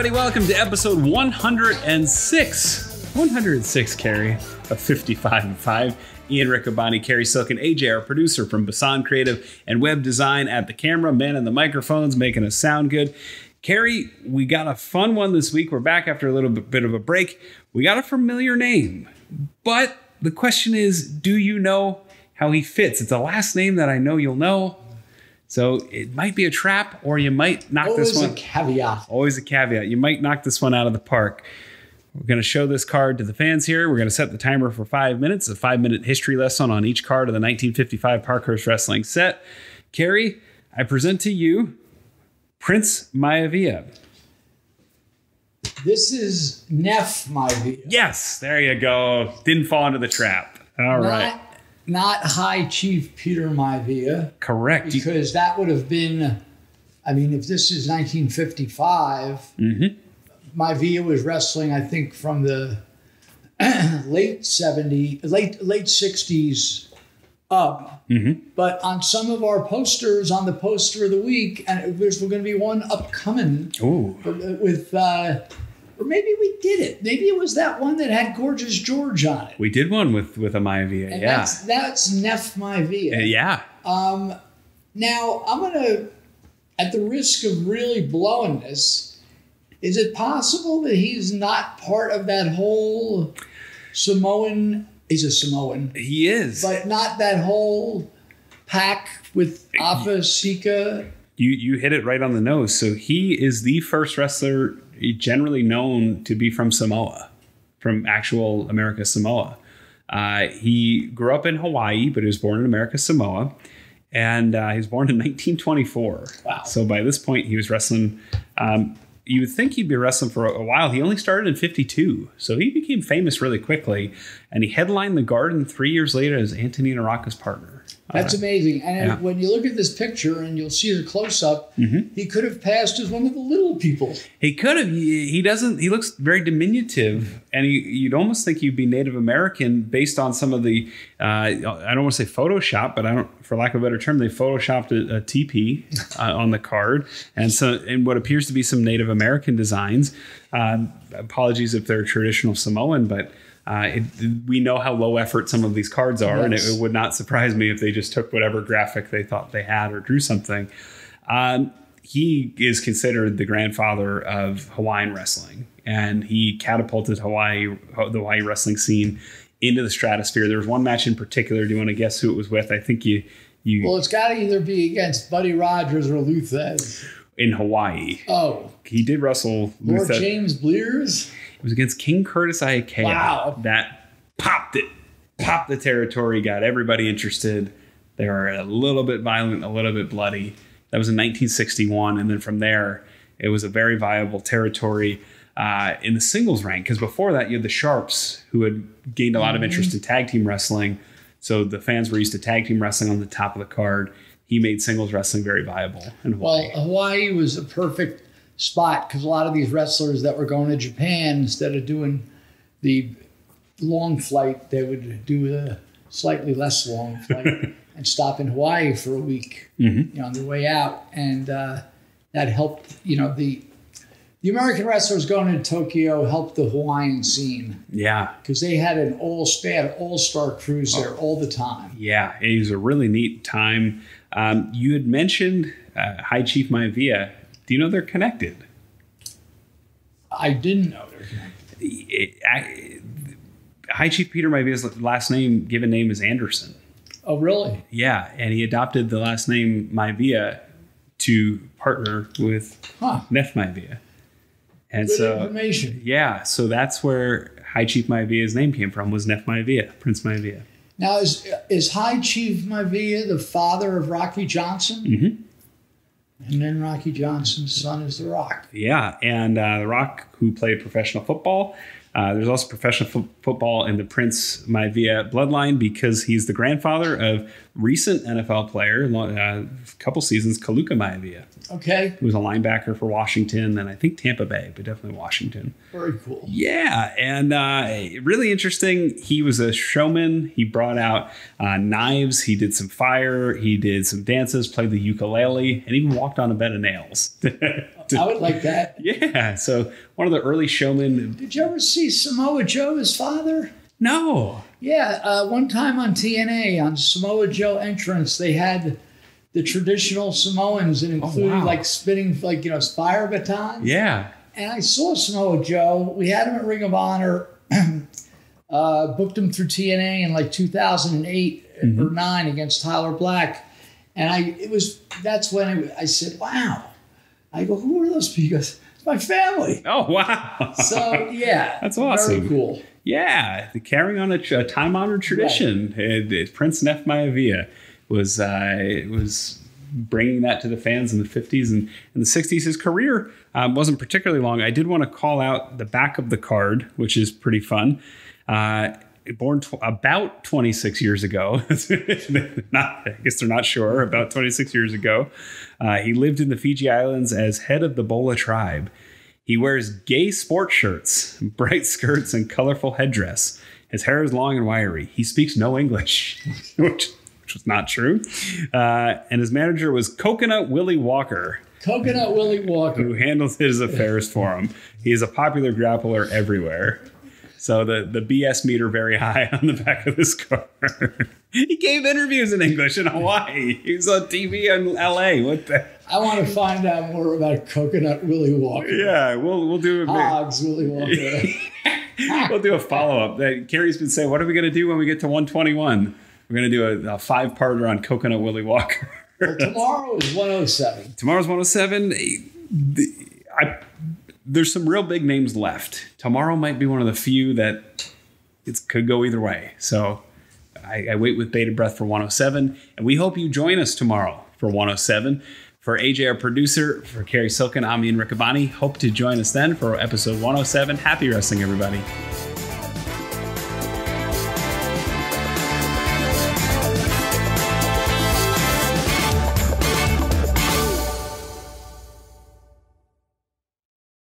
everybody. Welcome to episode 106. 106, Cary, of 55 and 5. Ian Riccoboni, Cary Silkin, AJ, our producer from Bisson Creative and web design at the camera, man and the microphones, making us sound good. Cary, we got a fun one this week. We're back after a little bit of a break. We got a familiar name, but the question is, do you know how he fits? It's a last name that I know you'll know. So it might be a trap, or you might knock this one. Always a caveat. Always a caveat. You might knock this one out of the park. We're going to show this card to the fans here. We're going to set the timer for 5 minutes, a 5-minute history lesson on each card of the 1955 Parkhurst Wrestling set. Cary, I present to you Prince Maiava. This is Neff Maiava. Yes, there you go. Didn't fall into the trap. All right. Not High Chief Peter Maiava. Correct. Because that would have been, I mean, if this is 1955, Maiava was wrestling, I think, from the late 60s up. But on some of our posters, on the poster of the week, and there's going to be one upcoming with, or maybe we did it. Maybe it was that one that had Gorgeous George on it. We did one with a Maiava, and yeah. That's Neff Maiava. Yeah. Now, I'm going to, at the risk of really blowing this, is it possible that he's not part of that whole Samoan? He's a Samoan. He is. But not that whole pack with Afa, Sika. You hit it right on the nose. So he is the first wrestler generally known to be from Samoa, from actual America Samoa. He grew up in Hawaii, but he was born in America Samoa. And he was born in 1924. Wow. So by this point, he was wrestling. You would think he'd be wrestling for a while. He only started in 52. So he became famous really quickly. And he headlined the Garden 3 years later as Antonina Rocca's partner. That's amazing. And when you look at this picture and you'll see the close-up, he could have passed as one of the little people. He could have. He doesn't. He looks very diminutive, and you'd almost think he'd be Native American based on some of the. I don't want to say Photoshop, but for lack of a better term, they photoshopped a TP on the card, and what appears to be some Native American designs. Apologies if they're traditional Samoan, but. We know how low effort some of these cards are, and it would not surprise me if they just took whatever graphic they thought they had or drew something. He is considered the grandfather of Hawaiian wrestling, and he catapulted the Hawaii wrestling scene into the stratosphere. There was one match in particular. Do you want to guess who it was with? I think you. Well, it's got to either be against Buddy Rogers or Luthez. In Hawaii. Oh. He did wrestle Lord James Blears? It was against King Curtis Iakea. Wow. That popped the territory, got everybody interested. They were a little bit violent, a little bit bloody. That was in 1961. And then from there, it was a very viable territory in the singles rank. Because before that, you had the Sharps, who had gained a lot of interest in tag team wrestling. So the fans were used to tag team wrestling on the top of the card. He made singles wrestling very viable in Hawaii. Well, Hawaii was a perfect spot because a lot of these wrestlers that were going to Japan, instead of doing the long flight, they would do a slightly less long flight and stop in Hawaii for a week on their way out. And that helped, the American wrestlers going to Tokyo helped the Hawaiian scene. Yeah. Because they had an all-star crews there all the time. Yeah, it was a really neat time. You had mentioned High Chief Maiava. Do you know they're connected? I didn't know they're connected. High Chief Peter Maiava's given name is Anderson. Oh, really? Yeah, and he adopted the last name Maiava to partner with Neff Maiava. And Good information. Yeah, so that's where High Chief Maiava's name came from, was Neff Maiava, Prince Maiava. Now, is High Chief Maiava the father of Rocky Johnson? And then Rocky Johnson's son is The Rock. Yeah, and The Rock, who played professional football. There's also professional football in the Prince Maiava bloodline because he's the grandfather of recent NFL player, a couple seasons, Kaluka Maiava. Okay. Who was a linebacker for Washington and I think Tampa Bay, but definitely Washington. Very cool. Yeah, and really interesting. He was a showman. He brought out knives. He did some fire. He did some dances, played the ukulele, and even walked on a bed of nails. I would like that. Yeah. So one of the early showmen. Did you ever see Samoa Joe, his father? No. Yeah. One time on TNA, on Samoa Joe entrance, they had the traditional Samoans and included like spinning, like, fire batons. Yeah. And I saw Samoa Joe. We had him at Ring of Honor. Booked him through TNA in like 2008 or 9 against Tyler Black. And that's when I said, wow. I go, who are those people? He goes, it's my family. Oh, wow. So, yeah. That's awesome. Very cool. Yeah. Carrying on a time-honored tradition. Right. Prince Neff Maiava was bringing that to the fans in the 50s and in the 60s. His career wasn't particularly long. I did want to call out the back of the card, which is pretty fun. Born about 26 years ago. I guess they're not sure. About 26 years ago. He lived in the Fiji Islands as head of the Bola tribe. He wears gay sports shirts, bright skirts, and colorful headdress. His hair is long and wiry. He speaks no English, which was not true. And his manager was Coconut Willie Walker. Coconut Willie Walker. Who handles his affairs for him. He is a popular grappler everywhere. So the BS meter very high on the back of this card. He gave interviews in English in Hawaii. He was on TV in LA. What the? I want to find out more about Coconut Willie Walker. Yeah, we'll do a Hogs Willie Walker. We'll do a follow-up. Cary's been saying, what are we going to do when we get to 121? We're going to do a 5-parter on Coconut Willie Walker. Well, tomorrow is 107. Tomorrow's 107. There's some real big names left. Tomorrow might be one of the few that it could go either way. So I wait with bated breath for 107. And we hope you join us tomorrow for 107. For AJ, our producer, for Cary Silkin, I'm Ian Riccaboni. Hope to join us then for episode 107. Happy wrestling, everybody.